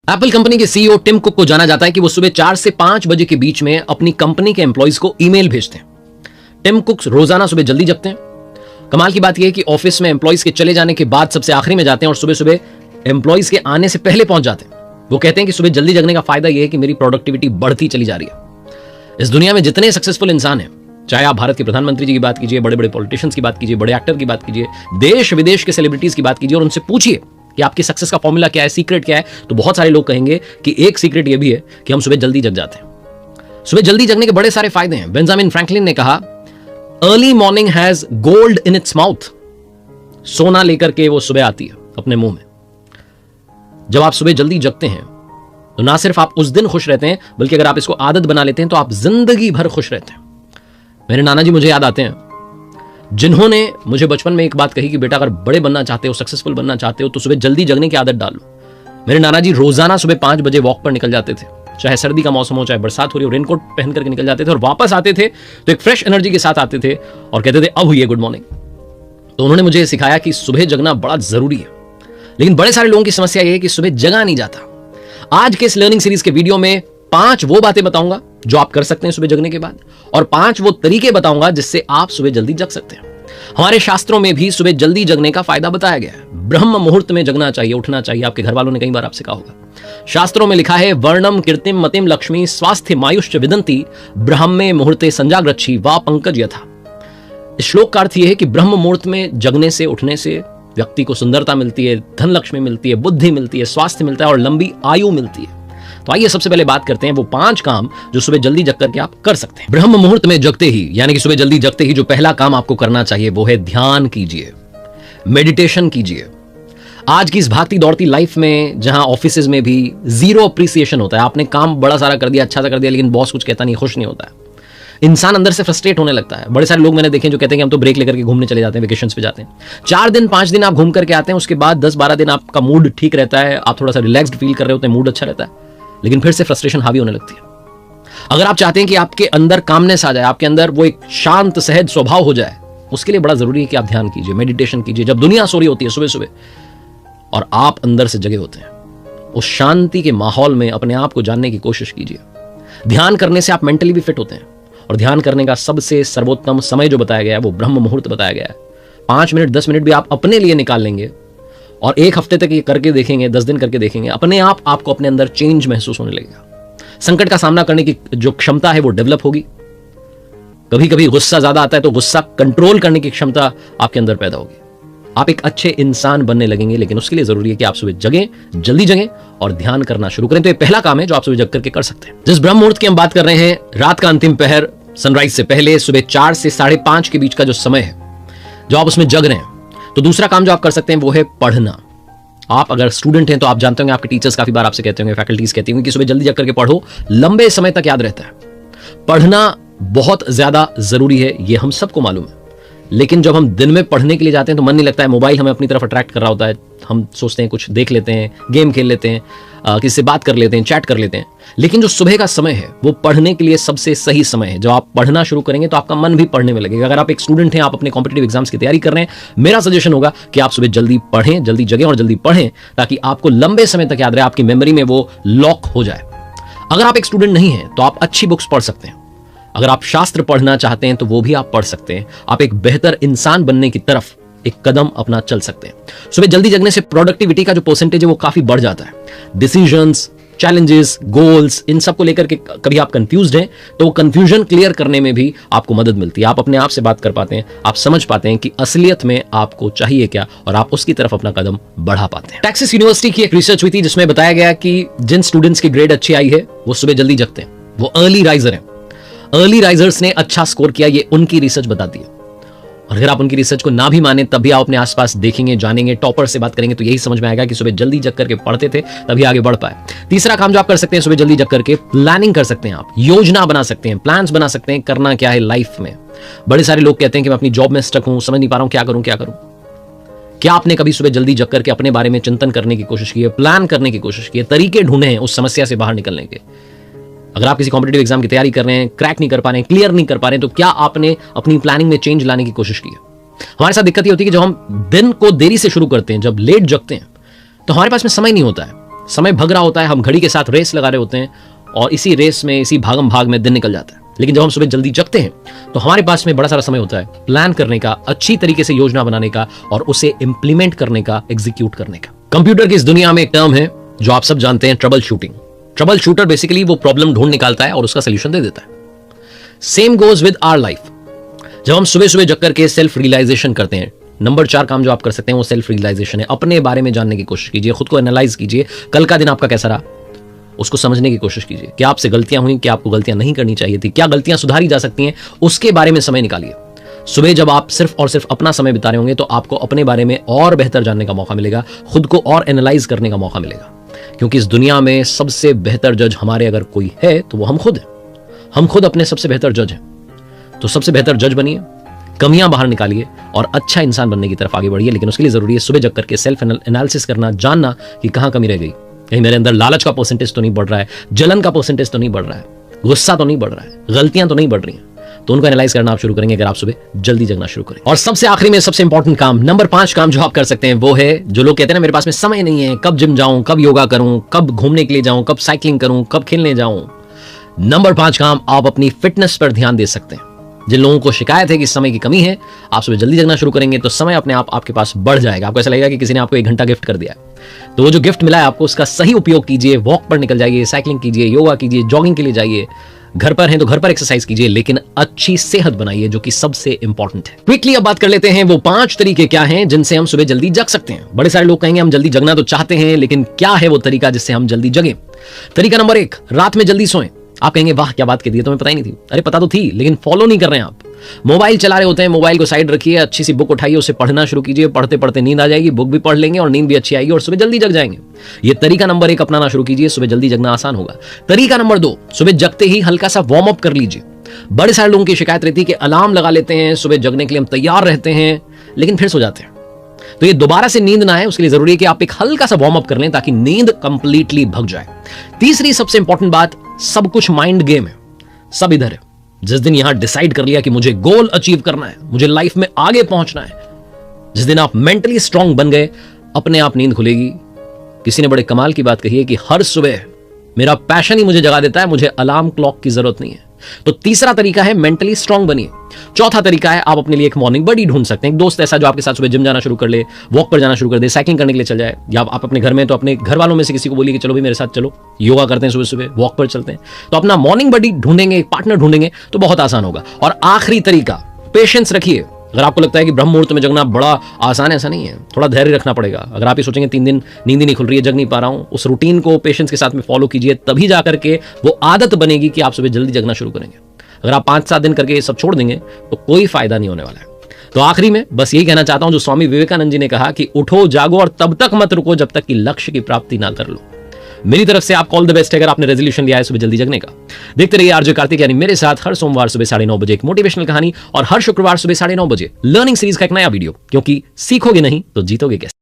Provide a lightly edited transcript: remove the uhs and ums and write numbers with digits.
Apple company के CEO Tim cook को जाना जाता है कि वो सुबह 4 से 5 बजे के बीच में अपनी कंपनी के एम्प्लॉइज को ईमेल भेजते हैं। टिम कुक रोजाना सुबह जल्दी जगते हैं। कमाल की बात यह है कि ऑफिस में एम्प्लॉइज के चले जाने के बाद सबसे आखिरी में जाते हैं और सुबह सुबह एम्प्लॉइज के आने से पहले पहुंच जाते हैं। वो कहते हैं कि सुबह जल्दी जगने का फायदा यह है कि मेरी प्रोडक्टिविटी बढ़ती चली जा रही है। इस दुनिया में जितने सक्सेसफुल इंसान हैं, चाहे आप भारत के प्रधानमंत्री जी की बात कीजिए, बड़े बड़े पॉलिटिशियंस की बात कीजिए, बड़े एक्टर की बात कीजिए, देश विदेश के सेलिब्रिटीज की बात कीजिए और उनसे पूछिए कि आपकी सक्सेस का फॉर्मूला क्या है, सीक्रेट क्या है, तो बहुत सारे लोग कहेंगे कि एक सीक्रेट यह भी है कि हम सुबह जल्दी जग जाते हैं। सुबह जल्दी जगने के बड़े सारे फायदे हैं। बेंजामिन फ्रैंकलिन ने कहा, early morning has gold in its mouth. सोना लेकर के वो सुबह आती है अपने मुंह में। जब आप सुबह जल्दी जगते हैं तो ना सिर्फ आप उस दिन खुश रहते हैं, बल्कि अगर आप इसको आदत बना लेते हैं तो आप जिंदगी भर खुश रहते हैं। मेरे नाना जी मुझे याद आते हैं, जिन्होंने मुझे बचपन में एक बात कही कि बेटा अगर बड़े बनना चाहते हो, सक्सेसफुल बनना चाहते हो तो सुबह जल्दी जगने की आदत डालो। मेरे नाना जी रोजाना सुबह 5 बजे वॉक पर निकल जाते थे, चाहे सर्दी का मौसम हो, चाहे बरसात हो रही हो, रेनकोट पहन करके निकल जाते थे और वापस आते थे तो एक फ्रेश एनर्जी के साथ आते थे और कहते थे अब हुई है गुड मॉर्निंग। तो उन्होंने मुझे सिखाया कि सुबह जगना बड़ा जरूरी है। लेकिन बड़े सारे लोगों की समस्या यह है कि सुबह जगा नहीं जाता। आज के इस लर्निंग सीरीज के वीडियो में 5 वो बातें बताऊंगा जो आप कर सकते हैं सुबह जगने के बाद, और 5 वो तरीके बताऊंगा जिससे आप सुबह जल्दी जग सकते हैं। हमारे शास्त्रों में भी सुबह जल्दी जगने का फायदा बताया गया है। ब्रह्म मुहूर्त में जगना चाहिए, उठना चाहिए। आपके घर वालों ने कई बार आपसे कहा होगा। शास्त्रों में लिखा है, वर्णम कीर्तिम मतिम लक्ष्मी स्वास्थ्य मायुष्च विदंती ब्रह्मे मुहूर्ते संजाग्रच्छी वा पंकज यथा। इस श्लोक का अर्थ यह है कि ब्रह्म मुहूर्त में जगने से, उठने से व्यक्ति को सुंदरता मिलती है, धन लक्ष्मी मिलती है, बुद्धि मिलती है, स्वास्थ्य मिलता है और लंबी आयु मिलती है। तो आइए सबसे पहले बात करते हैं वो 5 काम जो सुबह जल्दी जग करके आप कर सकते हैं। ब्रह्म मुहूर्त में जगते ही, यानी कि सुबह जल्दी जगते ही जो पहला काम आपको करना चाहिए वो है ध्यान कीजिए, मेडिटेशन कीजिए। आज की इस भागती दौड़ती लाइफ में जहां ऑफिसेज में भी जीरो अप्रिसिएशन होता है, आपने काम बड़ा सारा कर दिया, अच्छा सा कर दिया, लेकिन बॉस कुछ कहता नहीं, खुश नहीं होता है, इंसान अंदर से फ्रस्ट्रेट होने लगता है। बड़े सारे लोग मैंने देखे जो कहते हैं कि हम तो ब्रेक लेकर के घूमने चले जाते हैं, वेकेशंस पे जाते हैं, 4 दिन 5 दिन आप घूम करके आते हैं, उसके बाद 10-12 दिन आपका मूड ठीक रहता है, आप थोड़ा सा रिलैक्स्ड फील कर रहे होते हैं, मूड अच्छा रहता है, लेकिन फिर से फ्रस्ट्रेशन हावी होने लगती है। अगर आप चाहते हैं कि आपके अंदर कामनेस आ जाए, आपके अंदर वो एक शांत सहज स्वभाव हो जाए, उसके लिए बड़ा जरूरी है कि आप ध्यान कीजिए, मेडिटेशन कीजिए। जब दुनिया सो रही होती है सुबह सुबह और आप अंदर से जगे होते हैं, उस शांति के माहौल में अपने आप को जानने की कोशिश कीजिए। ध्यान करने से आप मेंटली भी फिट होते हैं और ध्यान करने का सबसे सर्वोत्तम समय जो बताया गया है वो ब्रह्म मुहूर्त बताया गया है। 5 मिनट 10 मिनट भी आप अपने लिए निकाल लेंगे और 1 हफ्ते तक ये करके देखेंगे, 10 दिन करके देखेंगे, अपने आप आपको अपने अंदर चेंज महसूस होने लगेगा। संकट का सामना करने की जो क्षमता है वो डेवलप होगी। कभी कभी गुस्सा ज्यादा आता है तो गुस्सा कंट्रोल करने की क्षमता आपके अंदर पैदा होगी। आप एक अच्छे इंसान बनने लगेंगे, लेकिन उसके लिए जरूरी है कि आप सुबह जगें, जल्दी जगें और ध्यान करना शुरू करें। तो ये पहला काम है जो आप सुबह जग करके कर सकते हैं। जिस ब्रह्म मुहूर्त की हम बात कर रहे हैं, रात का अंतिम पहर, सनराइज से पहले सुबह 4 से 5:30 के बीच का जो समय है, जो आप उसमें जग रहे हैं, तो दूसरा काम जो आप कर सकते हैं वो है पढ़ना। आप अगर स्टूडेंट हैं तो आप जानते होंगे, आपके टीचर्स काफी बार आपसे कहते होंगे, फैकल्टीज कहती होंगी कि सुबह जल्दी जग करके पढ़ो, लंबे समय तक याद रहता है। पढ़ना बहुत ज्यादा जरूरी है, ये हम सबको मालूम है, लेकिन जब हम दिन में पढ़ने के लिए जाते हैं तो मन नहीं लगता है, मोबाइल हमें अपनी तरफ अट्रैक्ट कर रहा होता है, हम सोचते हैं कुछ देख लेते हैं, गेम खेल लेते हैं, किसी से बात कर लेते हैं, चैट कर लेते हैं। लेकिन जो सुबह का समय है वो पढ़ने के लिए सबसे सही समय है। जब आप पढ़ना शुरू करेंगे तो आपका मन भी पढ़ने में लगेगा। अगर आप एक स्टूडेंट हैं, आप अपने कॉम्पिटिटिव एग्जाम्स की तैयारी कर रहे हैं, मेरा सजेशन होगा कि आप सुबह जल्दी पढ़ें, जल्दी जगें और जल्दी पढ़ें, ताकि आपको लंबे समय तक याद रहे, आपकी मेमोरी में वो लॉक हो जाए। अगर आप एक स्टूडेंट नहीं हैं तो आप अच्छी बुक्स पढ़ सकते हैं। अगर आप शास्त्र पढ़ना चाहते हैं तो वो भी आप पढ़ सकते हैं। आप एक बेहतर इंसान बनने की तरफ एक कदम अपना चल सकते हैं। सुबह जल्दी जगने से प्रोडक्टिविटी का जो परसेंटेज है वो काफी बढ़ जाता है। डिसीजंस, चैलेंजेस, गोल्स, इन सब को लेकर के कभी आप कंफ्यूज्ड हैं तो वो कंफ्यूजन क्लियर करने में भी आपको मदद मिलती है। आप अपने आप से बात कर पाते हैं, आप समझ पाते हैं कि असलियत में आपको चाहिए क्या और आप उसकी तरफ अपना कदम बढ़ा पाते हैं। टेक्सास यूनिवर्सिटी की एक रिसर्च हुई थी जिसमें बताया गया कि जिन स्टूडेंट्स की ग्रेड अच्छी आई है वो सुबह जल्दी जगते हैं, वो अर्ली राइजर हैं। अर्ली राइजर्स ने अच्छा स्कोर किया, ये उनकी रिसर्च बताती है। और अगर आप उनकी रिसर्च को ना भी माने तब भी आप अपने आसपास देखेंगे, जानेंगे, टॉपर से बात करेंगे तो यही समझ में आएगा कि सुबह जल्दी जग करके पढ़ते थे तभी आगे बढ़ पाए। तीसरा काम जो आप कर सकते हैं, सुबह जल्दी जग करके प्लानिंग कर सकते हैं। आप योजना बना सकते हैं, प्लान्स बना सकते हैं, करना क्या है लाइफ में। बड़े सारे लोग कहते हैं कि मैं अपनी जॉब में स्टक हूं, समझ नहीं पा रहा हूं क्या करूं क्या करूं। क्या आपने कभी सुबह जल्दी जग करके अपने बारे में चिंतन करने की कोशिश की है, प्लान करने की कोशिश की है, तरीके ढूंढे हैं उस समस्या से बाहर निकलने के? अगर आप किसी कॉम्पिटिटिव एग्जाम की तैयारी कर रहे हैं, क्रैक नहीं कर पा रहे हैं, क्लियर नहीं कर पा रहे हैं, तो क्या आपने अपनी प्लानिंग में चेंज लाने की कोशिश की है? हमारे साथ दिक्कत ये होती है कि जब हम दिन को देरी से शुरू करते हैं, जब लेट जगते हैं, तो हमारे पास में समय नहीं होता है। समय भग रहा होता है, हम घड़ी के साथ रेस लगा रहे होते हैं और इसी रेस में, इसी भागम भाग में दिन निकल जाता है। लेकिन जब हम सुबह जल्दी जगते हैं तो हमारे पास में बड़ा सारा समय होता है प्लान करने का, अच्छी तरीके से योजना बनाने का और उसे इंप्लीमेंट करने का, एग्जीक्यूट करने का। कंप्यूटर की इस दुनिया में एक टर्म है जो आप सब जानते हैं, troubleshooting. Troubleshooter basically वो प्रॉब्लम ढूंढ निकालता है और उसका सोल्यूशन दे देता है। Same goes with our life. जब हम सुबह सुबह जग करके सेल्फ रियलाइजेशन करते हैं, नंबर 4 काम जो आप कर सकते हैं वो सेल्फ रियलाइजेशन है। अपने बारे में जानने की कोशिश कीजिए, खुद को एनालाइज कीजिए, कल का दिन आपका कैसा रहा उसको समझने की कोशिश कीजिए। क्या आपसे गलतियां हुई, क्या आपको गलतियां नहीं करनी चाहिए थी, क्या गलतियां सुधारी जा सकती हैं, उसके बारे में समय निकालिए। सुबह जब आप सिर्फ और सिर्फ अपना समय बिता रहे होंगे तो आपको अपने बारे में और बेहतर जानने का मौका मिलेगा, खुद को और एनालाइज करने का मौका मिलेगा। क्योंकि इस दुनिया में सबसे बेहतर जज हमारे अगर कोई है तो वो हम खुद हैं। हम खुद अपने सबसे बेहतर जज हैं। तो सबसे बेहतर जज बनिए, कमियां बाहर निकालिए और अच्छा इंसान बनने की तरफ आगे बढ़िए। लेकिन उसके लिए जरूरी है सुबह जग करके सेल्फ एनालिसिस करना, जानना कि कहां कमी रह गई। कहीं मेरे अंदर लालच का परसेंटेज तो नहीं बढ़ रहा है, जलन का परसेंटेज तो नहीं बढ़ रहा है, गुस्सा तो नहीं बढ़ रहा है, गलतियां तो नहीं बढ़ रही हैं। तो उनको एनालाइज करना आप शुरू करेंगे अगर आप सुबह जल्दी जगना शुरू करें। और सबसे आखिरी में सबसे इंपॉर्टेंट काम, नंबर 5 काम जो आप कर सकते हैं वो है, जो लोग कहते हैं ना मेरे पास में समय नहीं है, कब जिम जाऊं, कब योगा करूं, कब घूमने के लिए जाऊं, कब साइकिलिंग करूं, कब खेलने जाऊं। नंबर 5 काम, आप अपनी फिटनेस पर ध्यान दे सकते हैं। जिन लोगों को शिकायत है कि समय की कमी है, आप सुबह जल्दी जगना शुरू करेंगे तो समय अपने आप आपके पास बढ़ जाएगा। आपको ऐसा लगेगा कि किसी ने आपको 1 घंटा गिफ्ट कर दिया है। तो वो जो गिफ्ट मिला है आपको, उसका सही उपयोग कीजिए। वॉक पर निकल जाइए, साइकिलिंग कीजिए, योगा कीजिए, जॉगिंग के लिए जाइए। घर पर हैं तो घर पर एक्सरसाइज कीजिए, लेकिन अच्छी सेहत बनाइए, जो कि सबसे इंपॉर्टेंट है। क्विकली अब बात कर लेते हैं वो 5 तरीके क्या हैं जिनसे हम सुबह जल्दी जग सकते हैं। बड़े सारे लोग कहेंगे हम जल्दी जगना तो चाहते हैं, लेकिन क्या है वो तरीका जिससे हम जल्दी जगें। तरीका नंबर 1, रात में जल्दी सोएं। आप कहेंगे वाह क्या बात कह दी, तुम्हें पता ही नहीं थी। अरे पता तो थी, लेकिन फॉलो नहीं कर रहे हैं आप। मोबाइल चला रहे होते हैं, मोबाइल को साइड रखिए, अच्छी सी बुक उठाइए, उसे पढ़ना शुरू कीजिए। पढ़ते पढ़ते नींद आ जाएगी, बुक भी पढ़ लेंगे और नींद भी अच्छी आएगी और सुबह जल्दी जग जाएंगे। ये तरीका नंबर 1 अपनाना शुरू कीजिए, सुबह जल्दी जगना आसान होगा। तरीका नंबर 2, सुबह जगते ही हल्का सा वार्म अप कर लीजिए। बड़े सारे लोगों की शिकायत रहती है कि अलार्म लगा लेते हैं, सुबह जगने के लिए हम तैयार रहते हैं, लेकिन फिर सो जाते हैं। तो ये दोबारा से नींद ना आए, उसके लिए जरूरी है कि आप एक हल्का सा वार्म अप कर लें ताकि नींद कंप्लीटली भग जाए। तीसरी सबसे इंपॉर्टेंट बात, सब कुछ माइंड गेम है, सब इधर है। जिस दिन यहां डिसाइड कर लिया कि मुझे गोल अचीव करना है, मुझे लाइफ में आगे पहुंचना है, जिस दिन आप मेंटली स्ट्रांग बन गए, अपने आप नींद खुलेगी। किसी ने बड़े कमाल की बात कही है कि हर सुबह मेरा पैशन ही मुझे जगा देता है, मुझे अलार्म क्लॉक की जरूरत नहीं है। तो तीसरा तरीका है मेंटली स्ट्रांग बनिए। चौथा तरीका है आप अपने लिए एक मॉर्निंग बडी ढूंढ सकते हैं, एक दोस्त ऐसा जो आपके साथ सुबह जिम जाना शुरू कर ले, वॉक पर जाना शुरू कर दे, साइकिलिंग करने के लिए चल जाए। या आप अपने घर में तो अपने घर वालों में से किसी को बोलिए कि चलो भी मेरे साथ चलो, योगा करते हैं, सुबह सुबह वॉक पर चलते हैं। तो अपना मॉर्निंग बडी ढूंढेंगे, एक पार्टनर ढूंढेंगे तो बहुत आसान होगा। और आखिरी तरीका, पेशेंस रखिए। अगर आपको लगता है कि ब्रह्म मुहूर्त में जगना बड़ा आसान है, ऐसा नहीं है, थोड़ा धैर्य रखना पड़ेगा। अगर आप ये सोचेंगे 3 दिन नींद ही नहीं खुल रही है, जग नहीं पा रहा हूं, उस रूटीन को पेशेंस के साथ में फॉलो कीजिए, तभी जाकर के वो आदत बनेगी कि आप सुबह जल्दी जगना शुरू करेंगे। अगर आप 5-7 दिन करके ये सब छोड़ देंगे तो कोई फायदा नहीं होने वाला है। तो आखिरी में बस यही कहना चाहता हूं जो स्वामी विवेकानंद जी ने कहा कि उठो जागो और तब तक मत रुको जब तक कि लक्ष्य की प्राप्ति ना कर लो। मेरी तरफ से आपको ऑल द बेस्ट है अगर आपने रेजोल्यूशन लिया है सुबह जल्दी जगने का। देखते रहिए आरजे कार्तिक यानी मेरे साथ हर सोमवार सुबह 9:30 बजे एक मोटिवेशनल कहानी और हर शुक्रवार सुबह 9:30 बजे लर्निंग सीरीज का एक नया वीडियो, क्योंकि सीखोगे नहीं तो जीतोगे कैसे।